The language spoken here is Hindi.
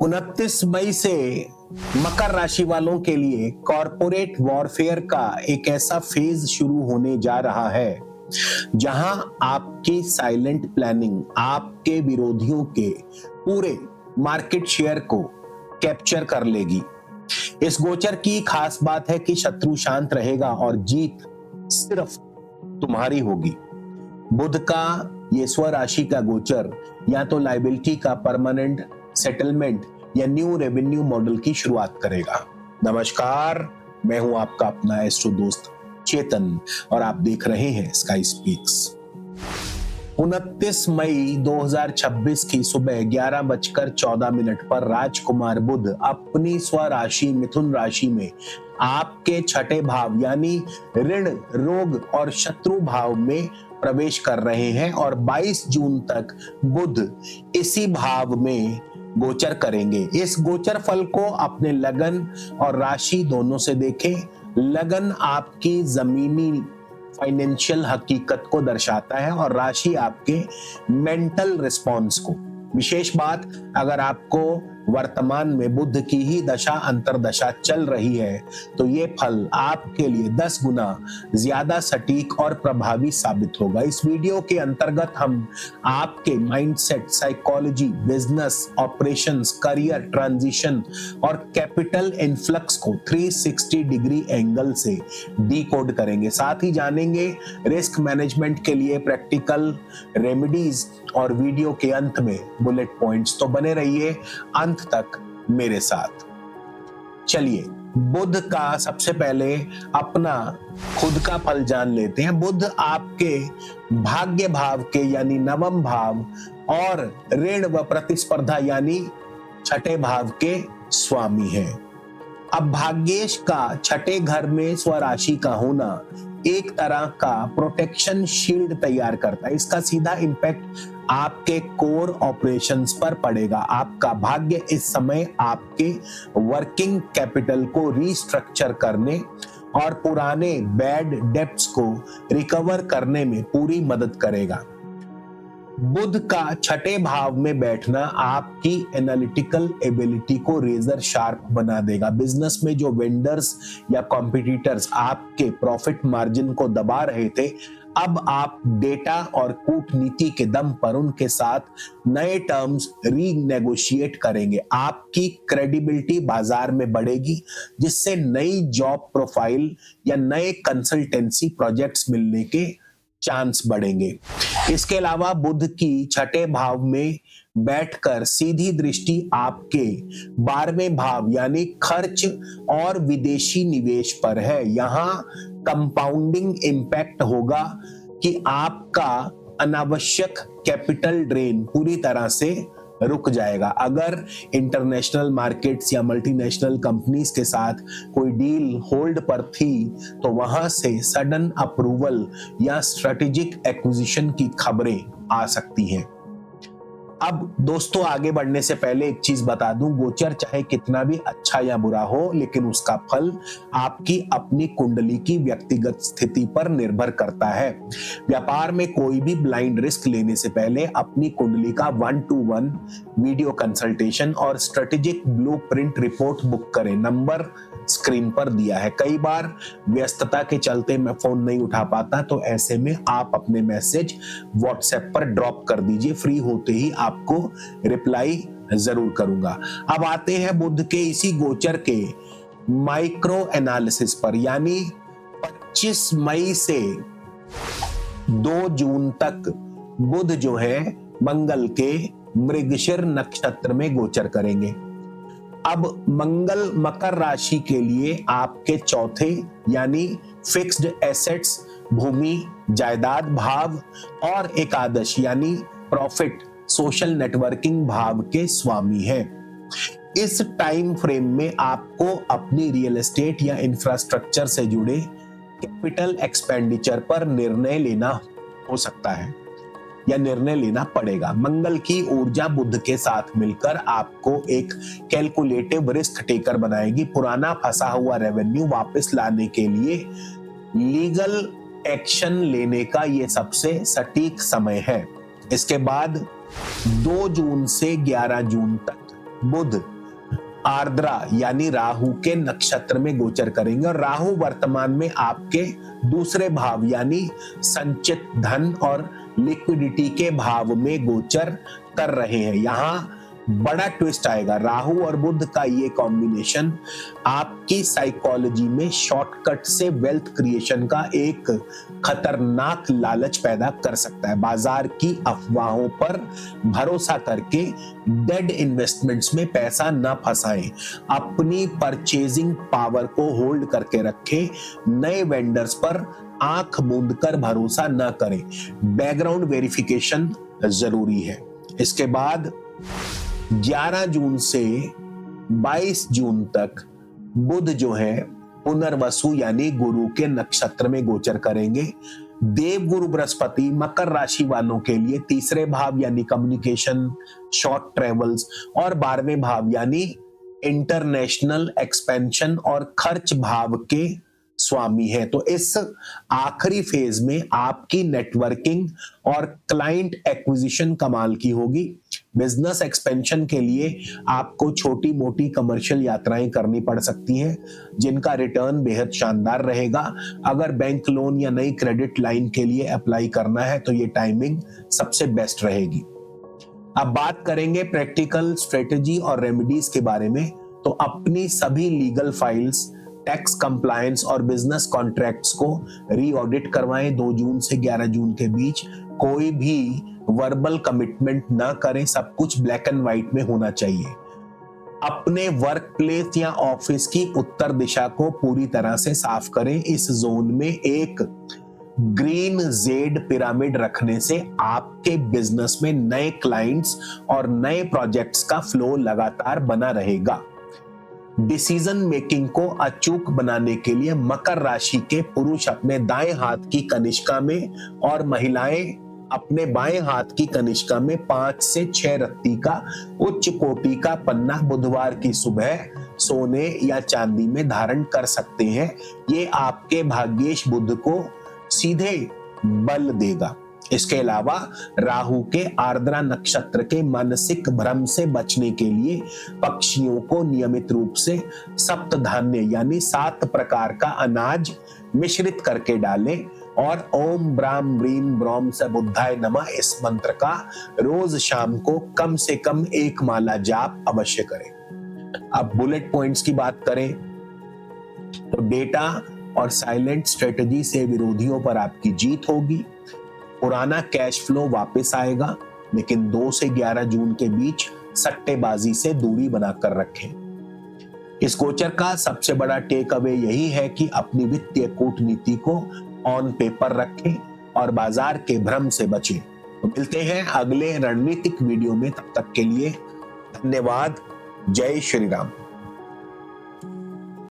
29 मई से मकर राशि वालों के लिए कॉरपोरेट वॉरफेयर का एक ऐसा फेज शुरू होने जा रहा है जहां आपकी साइलेंट प्लानिंग आपके विरोधियों के पूरे मार्केट शेयर को कैप्चर कर लेगी। इस गोचर की खास बात है कि शत्रु शांत रहेगा और जीत सिर्फ तुम्हारी होगी। बुध का ये स्वराशि का गोचर या तो लायबिलिटी का परमानेंट सेटलमेंट या न्यू रेवेन्यू मॉडल की शुरुआत करेगा। नमस्कार, मैं हूं आपका अपना एस्ट्रो दोस्त चेतन और आप देख रहे हैं स्काई स्पीक्स। 29 मई 2026 की सुबह 11:14 पर राजकुमार बुध अपनी स्वराशि मिथुन राशि में आपके छठे भाव यानी ऋण, रोग और शत्रु भाव में प्रवेश कर रहे हैं और 22 जून तक बुध इसी भाव में गोचर करेंगे। इस गोचर फल को अपने लगन और राशि दोनों से देखें। लगन आपकी जमीनी फाइनेंशियल हकीकत को दर्शाता है और राशि आपके मेंटल रिस्पॉन्स को। विशेष बात, अगर आपको वर्तमान में बुध की ही दशा अंतरदशा चल रही है तो ये फल आपके लिए 10 गुना ज्यादा सटीक और प्रभावी साबित होगा। इस वीडियो के अंतर्गत हम आपके mindset, psychology, business, operations, career transition और कैपिटल इनफ्लक्स को 360 डिग्री एंगल से डिकोड करेंगे। साथ ही जानेंगे रिस्क मैनेजमेंट के लिए प्रैक्टिकल रेमेडीज और वीडियो के अंत में बुलेट पॉइंट्स। तो बने रहिए अंत तक मेरे साथ। चलिए बुध का सबसे पहले अपना खुद का फल जान लेते हैं। बुध आपके भाग्य भाव के यानी नवम भाव और ऋण व प्रतिस्पर्धा यानी छठे भाव के स्वामी है। अब भाग्येश का छठे घर में स्वराशि का होना एक तरह का प्रोटेक्शन शील्ड तैयार करता है। इसका सीधा इंपैक्ट आपके कोर ऑपरेशंस पर पड़ेगा। आपका भाग्य इस समय आपके वर्किंग कैपिटल को रीस्ट्रक्चर करने और पुराने बैड डेब्ट्स को रिकवर करने में पूरी मदद करेगा। बुध का छठे भाव में बैठना आपकी एनालिटिकल एबिलिटी को रेजर शार्प बना देगा। बिजनेस में जो वेंडर्स या कॉम्पिटिटर्स आपके प्रॉफिट मार्जिन को दबा रहे थे, अब आप डेटा और कूटनीति के दम पर उनके साथ नए टर्म्स रीनेगोशिएट करेंगे। आपकी क्रेडिबिलिटी बाजार में बढ़ेगी जिससे नई जॉब प्रोफाइल या नए कंसल्टेंसी प्रोजेक्ट्स मिलने के चांस बढ़ेंगे। इसके अलावा बुध की छठे भाव में बैठकर सीधी दृष्टि आपके 12वें भाव यानी खर्च और विदेशी निवेश पर है। यहाँ कंपाउंडिंग इम्पैक्ट होगा कि आपका अनावश्यक कैपिटल ड्रेन पूरी तरह से रुक जाएगा। अगर इंटरनेशनल मार्केट्स या मल्टीनेशनल कंपनीज के साथ कोई डील होल्ड पर थी तो वहां से सडन अप्रूवल या स्ट्रेटेजिक एक्विजिशन की खबरें आ सकती हैं। अब दोस्तों आगे बढ़ने से पहले एक चीज बता दूं, गोचर चाहे कितना भी अच्छा या बुरा हो लेकिन उसका फल आपकी अपनी कुंडली की व्यक्तिगत स्थिति पर निर्भर करता है। व्यापार में कोई भी ब्लाइंड रिस्क लेने से पहले अपनी कुंडली का 1-to-1 वीडियो कंसल्टेशन और स्ट्रेटेजिक ब्लूप्रिंट रिपोर्ट बुक करें। नंबर स्क्रीन पर दिया है। कई बार व्यस्तता के चलते मैं फोन नहीं उठा पाता तो ऐसे में आप अपने मैसेज व्हाट्सएप पर ड्रॉप कर दीजिए। फ्री होते ही आपको रिप्लाई जरूर करूंगा। अब आते हैं बुध के इसी गोचर के माइक्रो एनालिसिस पर, यानी 25 मई से 2 जून तक बुध जो है मंगल के मृगशिर नक्षत्र में गोचर करेंगे। अब मंगल मकर राशि के लिए आपके चौथे यानी फिक्स्ड एसेट्स, भूमि, जायदाद भाव और एकादश यानी प्रॉफिट, सोशल नेटवर्किंग भाव के स्वामी है। इस टाइम फ्रेम में आपको अपनी रियल एस्टेट या इंफ्रास्ट्रक्चर से जुड़े कैपिटल एक्सपेंडिचर पर निर्णय लेना हो सकता है या निर्णय लेना पड़ेगा। मंगल की ऊर्जा बुध के साथ मिलकर आपको एक कैलकुलेटिव रिस्क टेकर बनाएगी। पुराना फंसा हुआ रेवेन्यू वापस लाने के लिए लीगल एक्शन लेने का ये सबसे सटीक समय है। इसके बाद 2 जून से 11 जून तक बुध आर्द्रा यानी राहु के नक्षत्र में गोचर करेंगे और राहु वर्तमान में आपके दूसरे भाव यानी संचित धन और लिक्विडिटी के भाव में गोचर कर रहे हैं। यहां बड़ा ट्विस्ट आएगा। राहु और बुध का ये कॉम्बिनेशन आपकी साइकोलॉजी में शॉर्टकट से वेल्थ क्रिएशन का एक खतरनाक लालच पैदा कर सकता है। बाजार की अफवाहों पर भरोसा करके डेड इन्वेस्टमेंट्स में पैसा न फंसाएं। अपनी परचेजिंग पावर को होल्ड करके रखें। नए वेंडर्स पर आंख मूंद कर भरोसा न करें। बैकग्राउंड वेरिफिकेशन जरूरी है। इसके बाद 11 जून से 22 जून तक बुध जो है पुनर्वसु यानी गुरु के नक्षत्र में गोचर करेंगे। देवगुरु बृहस्पति मकर राशि वालों के लिए तीसरे भाव यानी कम्युनिकेशन, शॉर्ट ट्रेवल्स और 12वें भाव यानी इंटरनेशनल एक्सपेंशन और खर्च भाव के स्वामी है। तो इस आखिरी फेज में आपकी नेटवर्किंग और क्लाइंट एक्विजिशन कमाल की होगी। बिजनेस एक्सपेंशन के लिए आपको छोटी मोटी कमर्शियल यात्राएं करनी पड़ सकती हैं जिनका रिटर्न बेहद शानदार रहेगा। अगर बैंक लोन या नई क्रेडिट लाइन के लिए अप्लाई करना है तो ये टाइमिंग सबसे बेस्ट रहेगी। अब बात करेंगे प्रैक्टिकल स्ट्रेटेजी और रेमेडीज के बारे में। तो अपनी सभी लीगल फाइल्स, टैक्स कंप्लायंस और बिजनेस कॉन्ट्रैक्ट्स को री ऑडिट करवाएं। 2 जून से 11 जून के बीच कोई भी वर्बल कमिटमेंट ना करें। सब कुछ ब्लैक एंड व्हाइट में होना चाहिए। अपने वर्क प्लेस या ऑफिस की उत्तर दिशा को पूरी तरह से साफ करें। इस जोन में एक ग्रीन जेड पिरामिड रखने से आपके बिजनेस में नए क्लाइंट्स और नए प्रोजेक्ट्स का फ्लो लगातार बना रहेगा। डिसीजन मेकिंग को अचूक बनाने के लिए मकर राशि के पुरुष अपने दाएं हाथ की कनिष्का में और महिलाएं अपने बाएं हाथ की कनिष्का में 5 से 6 रत्ती का उच्च कोटि का पन्ना बुधवार की सुबह सोने या चांदी में धारण कर सकते हैं। ये आपके भाग्येश बुध को सीधे बल देगा। इसके अलावा राहु के आर्द्रा नक्षत्र के मानसिक भ्रम से बचने के लिए पक्षियों को नियमित रूप से सप्त धान्य यानी 7 प्रकार का अनाज मिश्रित करके डालें और ओम ब्राम ब्रीम ब्रोम स बुद्धाय नमः इस मंत्र का रोज शाम को कम से कम 1 माला जाप अवश्य करें। अब बुलेट पॉइंट्स की बात करें तो डेटा और साइलेंट स्ट्रेटजी से विरोधियों पर आपकी जीत होगी। पुराना कैश फ्लो वापस आएगा, लेकिन 2 से 11 जून के बीच सट्टेबाजी से दूरी बनाकर रखें। इस गोचर का सबसे बड़ा टेक अवे यही है कि अपनी वित्तीय कूटनीति को ऑन पेपर रखें और बाजार के भ्रम से बचें। तो मिलते हैं अगले रणनीतिक वीडियो में, तब तक के लिए धन्यवाद। जय श्री राम।